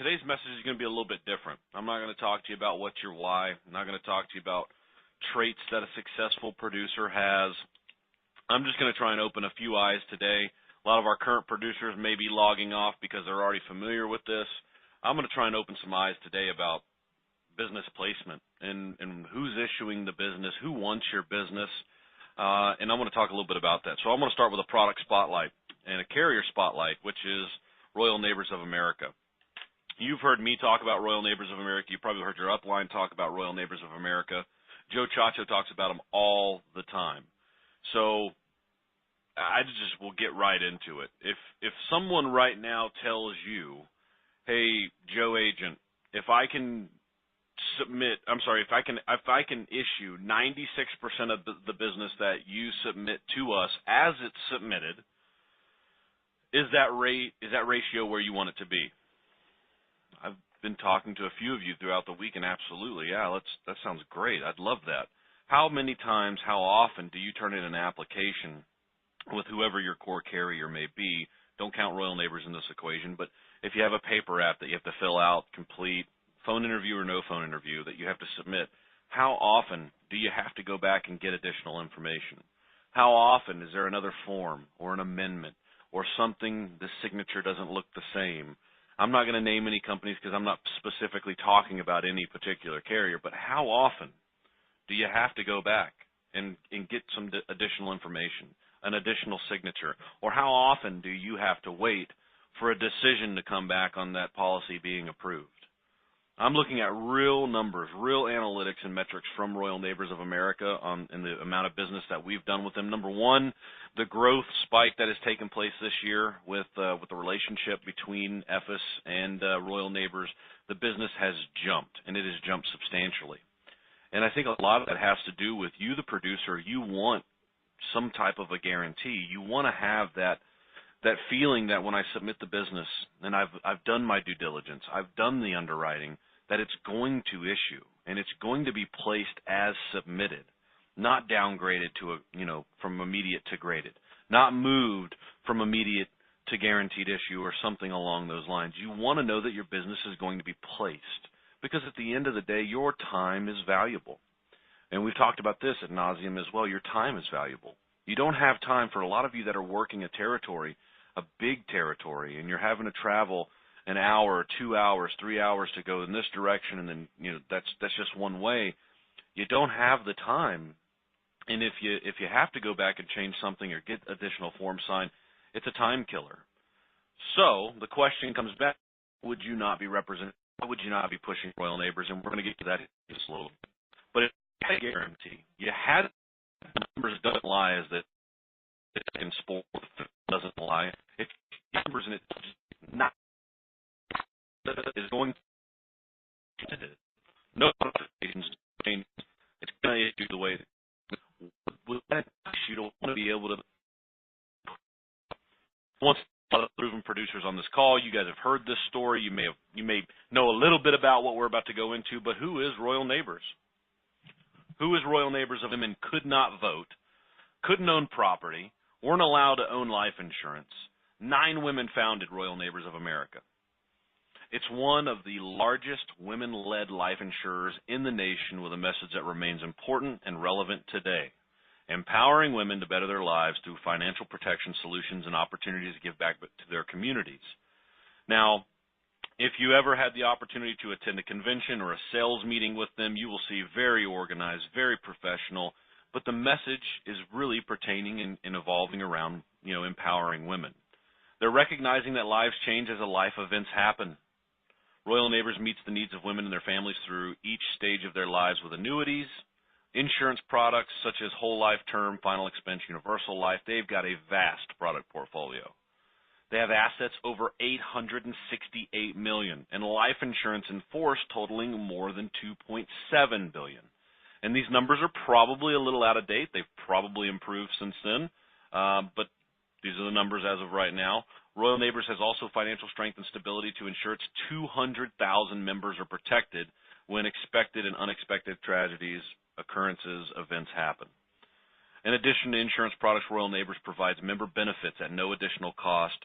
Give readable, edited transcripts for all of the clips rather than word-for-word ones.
today's message is going to be a little bit different. I'm not going to talk to you about what's your why. I'm not going to talk to you about traits that a successful producer has. I'm just going to try and open a few eyes today. A lot of our current producers may be logging off because they're already familiar with this. I'm going to try and open some eyes today about business placement and who's issuing the business, who wants your business, and I'm going to talk a little bit about that. So I'm going to start with a product spotlight and a carrier spotlight, which is Royal Neighbors of America. You've heard me talk about Royal Neighbors of America. You probably heard your upline talk about Royal Neighbors of America. Joe Chacho talks about them all the time. So I just will get right into it. If someone right now tells you, hey, Joe Agent, if I can issue 96% of the business that you submit to us as it's submitted, is that ratio where you want it to be? I've been talking to a few of you throughout the week, and absolutely, yeah, that sounds great. I'd love that. How many times, how often do you turn in an application with whoever your core carrier may be? Don't count Royal Neighbors in this equation, but if you have a paper app that you have to fill out, complete, phone interview or no phone interview that you have to submit, how often do you have to go back and get additional information? How often is there another form or an amendment or something the signature doesn't look the same? I'm not going to name any companies because I'm not specifically talking about any particular carrier, but how often do you have to go back and get some additional information, an additional signature? Or how often do you have to wait for a decision to come back on that policy being approved? I'm looking at real numbers, real analytics and metrics from Royal Neighbors of America in the amount of business that we've done with them. Number one, the growth spike that has taken place this year with the relationship between EFIS and Royal Neighbors, the business has jumped, and it has jumped substantially. And I think a lot of that has to do with you, the producer. You want some type of a guarantee. You want to have that feeling that when I submit the business and I've done my due diligence, I've done the underwriting, that it's going to issue and it's going to be placed as submitted, not downgraded to from immediate to graded, not moved from immediate to guaranteed issue or something along those lines. You want to know that your business is going to be placed because at the end of the day, your time is valuable. And we've talked about this ad nauseum as well. Your time is valuable. You don't have time, for a lot of you that are working a territory, a big territory, and you're having to travel an hour, 2 hours, 3 hours to go in this direction, and then that's just one way. You don't have the time, and if you have to go back and change something or get additional forms signed, it's a time killer. So the question comes back: would you not be represented? Would you not be pushing Royal Neighbors? And we're going to get to that in just a little bit. But if you had a guarantee, you had numbers doesn't lie, as that in sport doesn't lie. If numbers and it's not is going to no notifications change, it's going to issue the way with that you don't want to be able to. Once a lot of proven producers on this call, you guys have heard this story. You may know a little bit about what we're about to go into, but who is Royal Neighbors? Who is Royal Neighbors of women could not vote, couldn't own property, weren't allowed to own life insurance. 9 women founded Royal Neighbors of America. It's one of the largest women-led life insurers in the nation, with a message that remains important and relevant today: empowering women to better their lives through financial protection solutions and opportunities to give back to their communities. Now, if you ever had the opportunity to attend a convention or a sales meeting with them, you will see very organized, very professional, but the message is really pertaining and evolving around, empowering women. They're recognizing that lives change as life events happen. Royal Neighbors meets the needs of women and their families through each stage of their lives with annuities, insurance products such as whole life term, final expense, universal life. They've got a vast product portfolio. They have assets over $868 million and life insurance in force totaling more than $2.7 billion. And these numbers are probably a little out of date. They've probably improved since then, but these are the numbers as of right now. Royal Neighbors has also financial strength and stability to ensure its 200,000 members are protected when expected and unexpected tragedies, occurrences, events happen. In addition to insurance products, Royal Neighbors provides member benefits at no additional cost.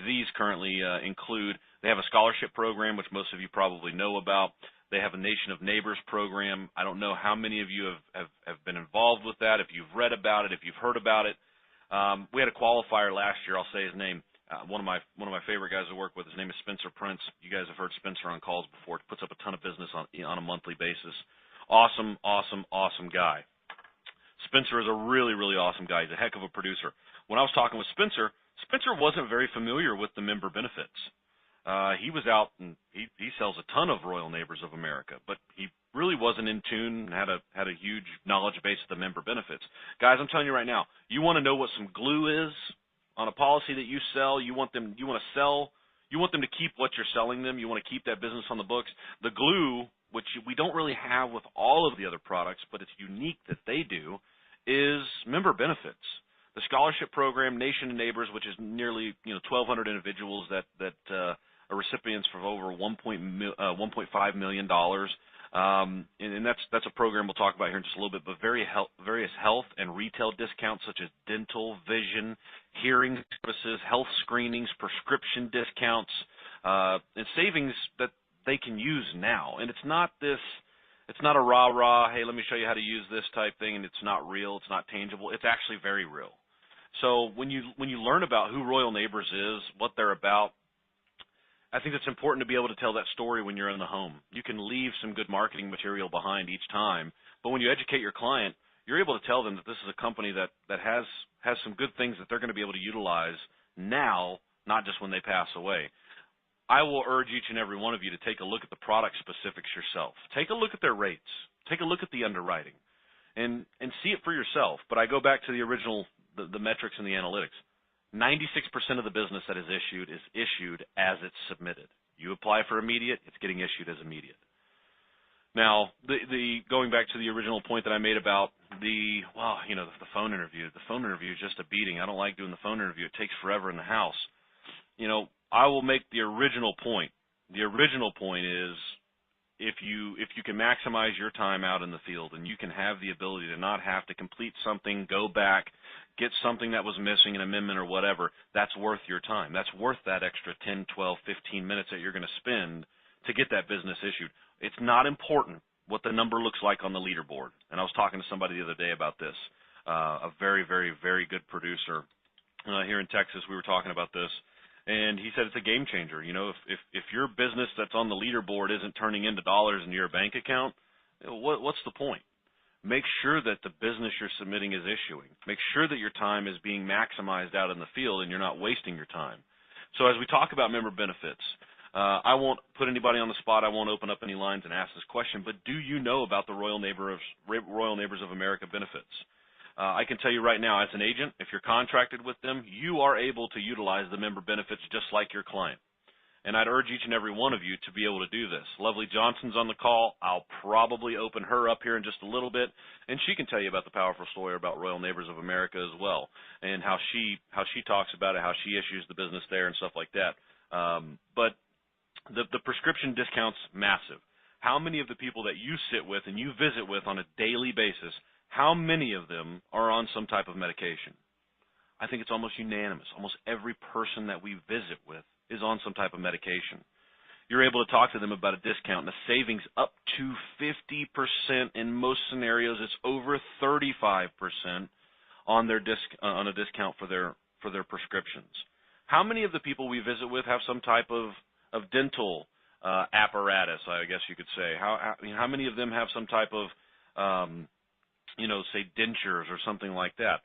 These currently include They have a scholarship program, which most of you probably know about. They have a Nation of Neighbors program. I don't know how many of you have been involved with that, if you've read about it, if you've heard about it. We had a qualifier last year. I'll say his name. One of my favorite guys to work with. His name is Spencer Prince. You guys have heard Spencer on calls before. He puts up a ton of business on a monthly basis. Awesome guy. Spencer is a really, really awesome guy. He's a heck of a producer. When I was talking with Spencer, Spencer wasn't very familiar with the member benefits. He was out and he sells a ton of Royal Neighbors of America, but he really wasn't in tune and had a huge knowledge base of the member benefits. Guys, I'm telling you right now, you want to know what some glue is on a policy that you sell. You want them to keep what you're selling them. You want to keep that business on the books. The glue, which we don't really have with all of the other products, but it's unique that they do, is member benefits. The scholarship program, Nation of Neighbors, which is nearly 1,200 individuals that are recipients for over $1.5 million, and that's a program we'll talk about here in just a little bit. But various health and retail discounts such as dental, vision, hearing services, health screenings, prescription discounts, and savings that they can use now. And it's not a rah-rah, hey, let me show you how to use this type thing, and it's not real, it's not tangible. It's actually very real. So when you learn about who Royal Neighbors is, what they're about, I think it's important to be able to tell that story when you're in the home. You can leave some good marketing material behind each time, but when you educate your client, you're able to tell them that this is a company that has some good things that they're going to be able to utilize now, not just when they pass away. I will urge each and every one of you to take a look at the product specifics yourself. Take a look at their rates. Take a look at the underwriting and see it for yourself. But I go back to the original, the metrics and the analytics. 96% of the business that is issued as it's submitted. You apply for immediate, it's getting issued as immediate. Now, the going back to the original point that I made about the phone interview. The phone interview is just a beating. I don't like doing the phone interview. It takes forever in the house. I will make the original point. The original point is if you can maximize your time out in the field and you can have the ability to not have to complete something, go back, get something that was missing, an amendment or whatever, that's worth your time. That's worth that extra 10, 12, 15 minutes that you're going to spend to get that business issued. It's not important what the number looks like on the leaderboard. And I was talking to somebody the other day about this, a very, very, very good producer here in Texas. We were talking about this. And he said it's a game changer. If your business that's on the leaderboard isn't turning into dollars in your bank account, what's the point? Make sure that the business you're submitting is issuing. Make sure that your time is being maximized out in the field and you're not wasting your time. So as we talk about member benefits, I won't put anybody on the spot. I won't open up any lines and ask this question, but do you know about the Royal Neighbors of America benefits? I can tell you right now, as an agent, if you're contracted with them, you are able to utilize the member benefits just like your client. And I'd urge each and every one of you to be able to do this. Lovely Johnson's on the call. I'll probably open her up here in just a little bit, and she can tell you about the powerful story about Royal Neighbors of America as well, and how she talks about it, how she issues the business there and stuff like that. But the prescription discount's massive. How many of the people that you sit with and you visit with on a daily basis, how many of them are on some type of medication? I think it's almost unanimous. Almost every person that we visit with is on some type of medication. You're able to talk to them about a discount and a savings up to 50%. In most scenarios, it's over 35% on their on a discount for their prescriptions. How many of the people we visit with have some type of dental apparatus, I guess you could say? How many of them have some type of say dentures or something like that?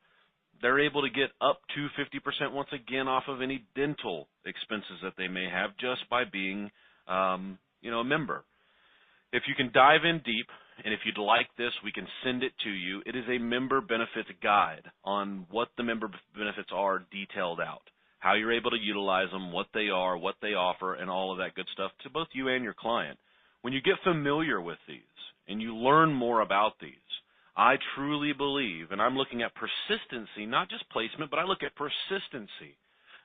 They're able to get up to 50% once again off of any dental expenses that they may have just by being, a member. If you can dive in deep, and if you'd like this, we can send it to you. It is a member benefits guide on what the member benefits are detailed out, how you're able to utilize them, what they are, what they offer, and all of that good stuff to both you and your client. When you get familiar with these and you learn more about these, I truly believe, and I'm looking at persistency, not just placement, but I look at persistency.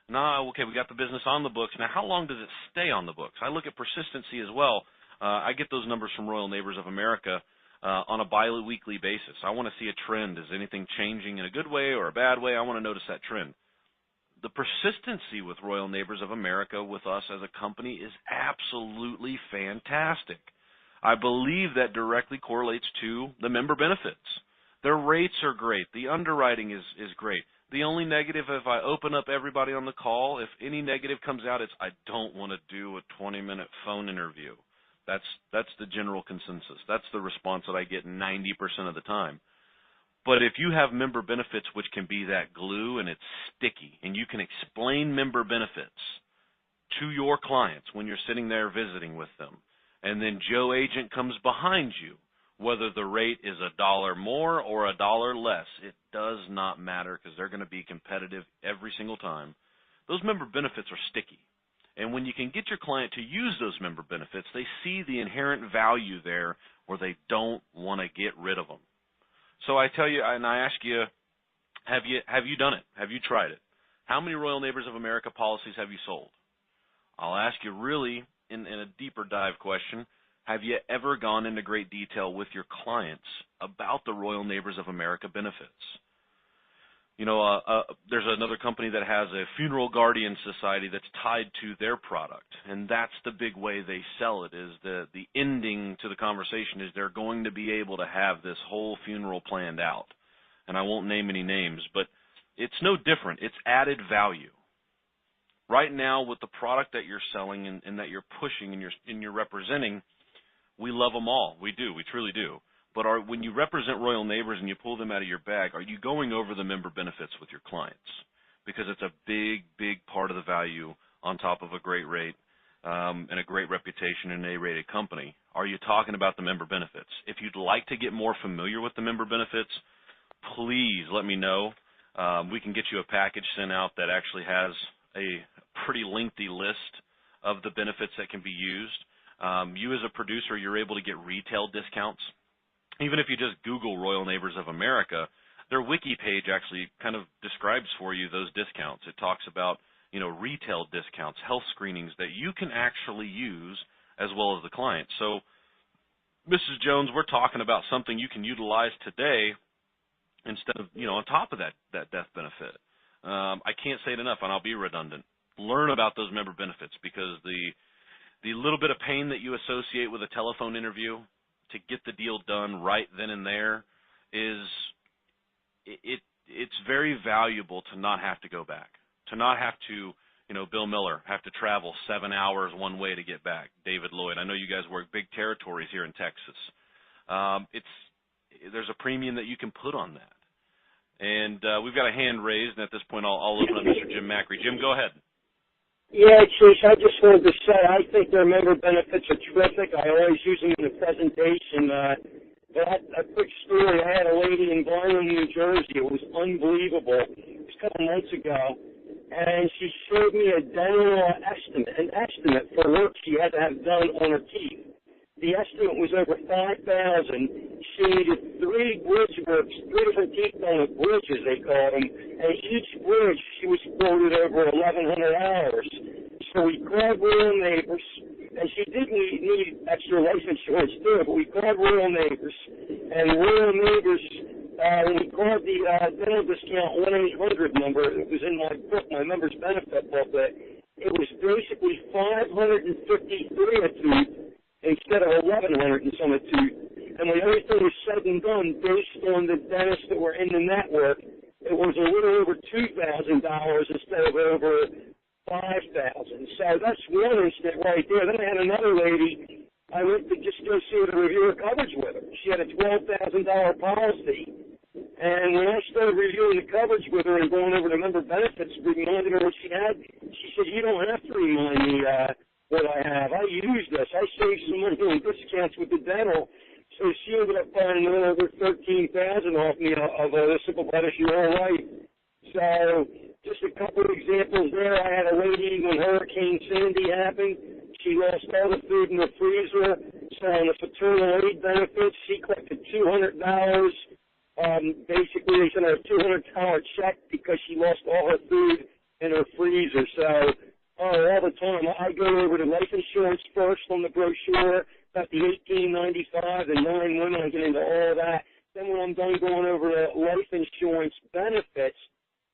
Now, okay, we got the business on the books. Now, how long does it stay on the books? I look at persistency as well. I get those numbers from Royal Neighbors of America on a bi-weekly basis. I want to see a trend. Is anything changing in a good way or a bad way? I want to notice that trend. the persistency with Royal Neighbors of America with us as a company is absolutely fantastic. I believe that directly correlates to the member benefits. Their rates are great. The underwriting is great. The only negative, if I open up everybody on the call, if any negative comes out, it's I don't want to do a 20-minute phone interview. That's the general consensus. That's the response that I get 90% of the time. But if you have member benefits which can be that glue and it's sticky, and you can explain member benefits to your clients when you're sitting there visiting with them, and then Joe Agent comes behind you, whether the rate is $1 more or $1 less, it does not matter because they're going to be competitive every single time. Those member benefits are sticky. And when you can get your client to use those member benefits, they see the inherent value there where they don't want to get rid of them. So I tell you, and I ask you, have you done it? Have you tried it? How many Royal Neighbors of America policies have you sold? I'll ask you really in a deeper dive question, have you ever gone into great detail with your clients about the Royal Neighbors of America benefits? You know, there's another company that has a funeral guardian society that's tied to their product, and that's the big way they sell it, is the ending to the conversation is they're going to be able to have this whole funeral planned out. And I won't name any names, but it's no different. It's added value. Right now with the product that you're selling and that you're pushing and you're representing, we love them all. We do. We truly do. But when you represent Royal Neighbors and you pull them out of your bag, are you going over the member benefits with your clients? Because it's a big, big part of the value on top of a great rate and a great reputation in an A-rated company. Are you talking about the member benefits? If you'd like to get more familiar with the member benefits, please let me know. We can get you a package sent out that actually has a pretty lengthy list of the benefits that can be used. You as a producer, you're able to get retail discounts. Even if you just Google Royal Neighbors of America, their wiki page actually kind of describes for you those discounts. It talks about, you know, retail discounts, health screenings that you can actually use as well as the client. So, Mrs. Jones, we're talking about something you can utilize today instead of, you know, on top of that death benefit. I can't say it enough, and I'll be redundant. Learn about those member benefits, because the little bit of pain that you associate with a telephone interview to get the deal done right then and there it's very valuable to not have to go back, to not have to, you know, Bill Miller, have to travel 7 hours one way to get back. David Lloyd, I know you guys work big territories here in Texas. There's a premium that you can put on that. And we've got a hand raised, and at this point I'll open up Mr. Jim Macri. Jim, go ahead. Yeah, Chase, I just wanted to say I think their member benefits are terrific. I always use them in the presentation. A quick story, I had a lady in Garland, New Jersey. It was unbelievable. It was a couple months ago, and she showed me a dental an estimate for work she had to have done on her teeth. The estimate was over $5,000. She needed 3 bridge works, 3 different teeth donut bridges, they called them, and each bridge she was quoted over 1,100 hours. So we called Royal Neighbors, and she did need extra life insurance too, but we called Royal Neighbors, and Royal Neighbors, when we called the dental discount 1-800 number, it was in my book, my members benefit booklet, it was basically $553 a tooth, instead of 1,100 and some a tooth. And when everything was said and done, based on the dentists that were in the network, it was a little over $2,000 instead of over $5,000. So that's one incident right there. Then I had another lady, I went to just go see her to review her coverage with her. She had a $12,000 policy. And when I started reviewing the coverage with her and going over the member benefits, reminding her what she had, she said, "You don't have to remind me what I have. I use this. I save some money on discounts with the dental." So she ended up finding over $13,000 off me of a simple medicine all right. So just a couple of examples there. I had a lady when Hurricane Sandy happened. She lost all the food in the freezer. So on the fraternal aid benefits, she collected $200. Basically, they sent her a $200 check because she lost all her food in her freezer. So all the time. I go over to life insurance first on the brochure, about the $18.95, the 9 women. I get into all that. Then when I'm done going over to life insurance benefits,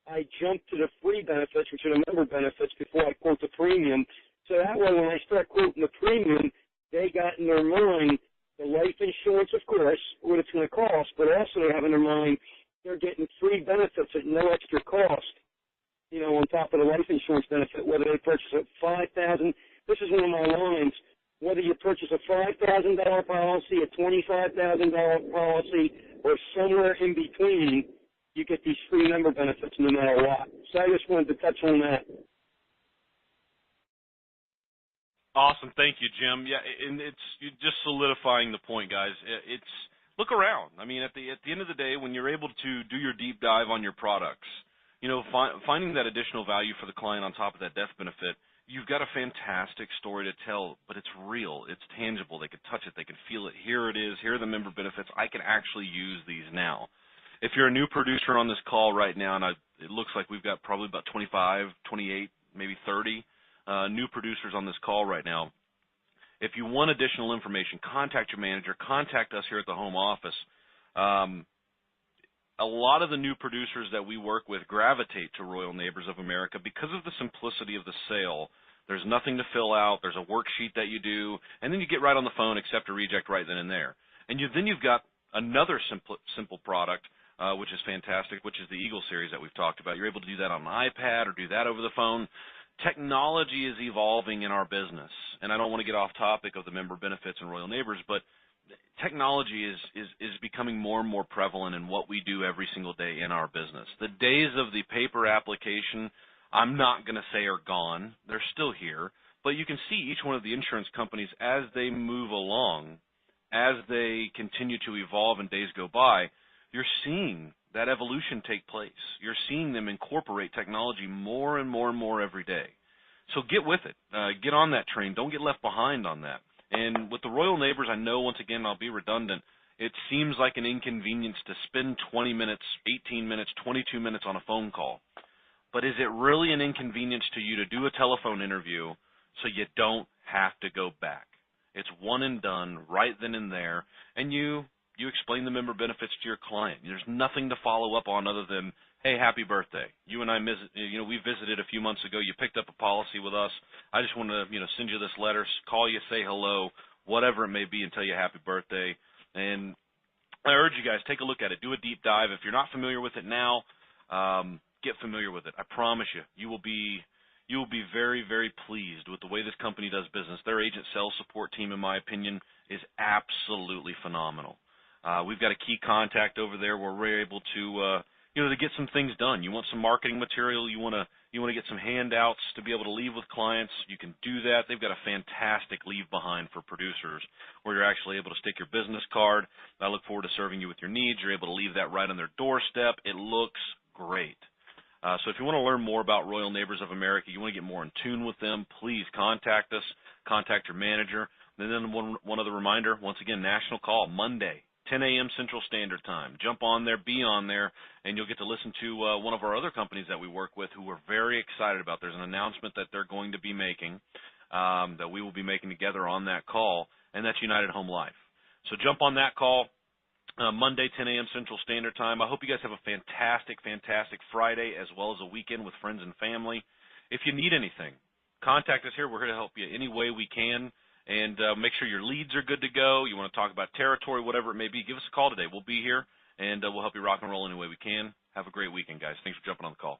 I jump to the free benefits, which are the member benefits, before I quote the premium. So that way, when I start quoting the premium, they got in their mind the life insurance, of course, what it's going to cost, but also they have in their mind they're getting free benefits at no extra cost, you know, on top of the life insurance benefit, whether they purchase a $5,000. This is one of my lines. Whether you purchase a $5,000 policy, a $25,000 policy, or somewhere in between, you get these free member benefits no matter what. So I just wanted to touch on that. Awesome. Thank you, Jim. Yeah, and it's just solidifying the point, guys. It's look around. I mean, at the end of the day, when you're able to do your deep dive on your products, you know, finding that additional value for the client on top of that death benefit, you've got a fantastic story to tell, but it's real. It's tangible. They can touch it. They can feel it. Here it is. Here are the member benefits. I can actually use these now. If you're a new producer on this call right now, and it looks like we've got probably about 25, 28, maybe 30 new producers on this call right now, if you want additional information, contact your manager, contact us here at the home office. A lot of the new producers that we work with gravitate to Royal Neighbors of America because of the simplicity of the sale. There's nothing to fill out. There's a worksheet that you do, and then you get right on the phone, accept or reject right then and there. And then you've got another simple product, which is fantastic, which is the Eagle Series that we've talked about. You're able to do that on an iPad or do that over the phone. Technology is evolving in our business, and I don't want to get off topic of the member benefits and Royal Neighbors, but technology is becoming more and more prevalent in what we do every single day in our business. The days of the paper application, I'm not going to say are gone. They're still here, but you can see each one of the insurance companies as they move along, as they continue to evolve and days go by, you're seeing that evolution take place. You're seeing them incorporate technology more and more and more every day. So get with it. Get on that train. Don't get left behind on that. And with the Royal Neighbors, I know, once again, I'll be redundant, it seems like an inconvenience to spend 20 minutes, 18 minutes, 22 minutes on a phone call. But is it really an inconvenience to you to do a telephone interview so you don't have to go back? It's one and done, right then and there, and you explain the member benefits to your client. There's nothing to follow up on other than, hey, happy birthday. You and I, we visited a few months ago. You picked up a policy with us. I just want to, send you this letter, call you, say hello, whatever it may be, and tell you happy birthday. And I urge you guys, take a look at it. Do a deep dive. If you're not familiar with it now, get familiar with it. I promise you, you will be very, very pleased with the way this company does business. Their agent sales support team, in my opinion, is absolutely phenomenal. We've got a key contact over there where we're able to, to get some things done. You want some marketing material, you want to get some handouts to be able to leave with clients, you can do that. They've got a fantastic leave behind for producers where you're actually able to stick your business card. I look forward to serving you with your needs. You're able to leave that right on their doorstep. It looks great. So if you want to learn more about Royal Neighbors of America, you want to get more in tune with them, please contact us, contact your manager. And then one other reminder, once again, national call, Monday, 10 a.m. Central Standard Time. Jump on there, be on there, and you'll get to listen to one of our other companies that we work with who we're very excited about. There's an announcement that they're going to be making, that we will be making together on that call, and that's United Home Life. So jump on that call, Monday, 10 a.m. Central Standard Time. I hope you guys have a fantastic, fantastic Friday as well as a weekend with friends and family. If you need anything, contact us here. We're here to help you any way we can. And make sure your leads are good to go. You want to talk about territory, whatever it may be, give us a call today. We'll be here, and we'll help you rock and roll any way we can. Have a great weekend, guys. Thanks for jumping on the call.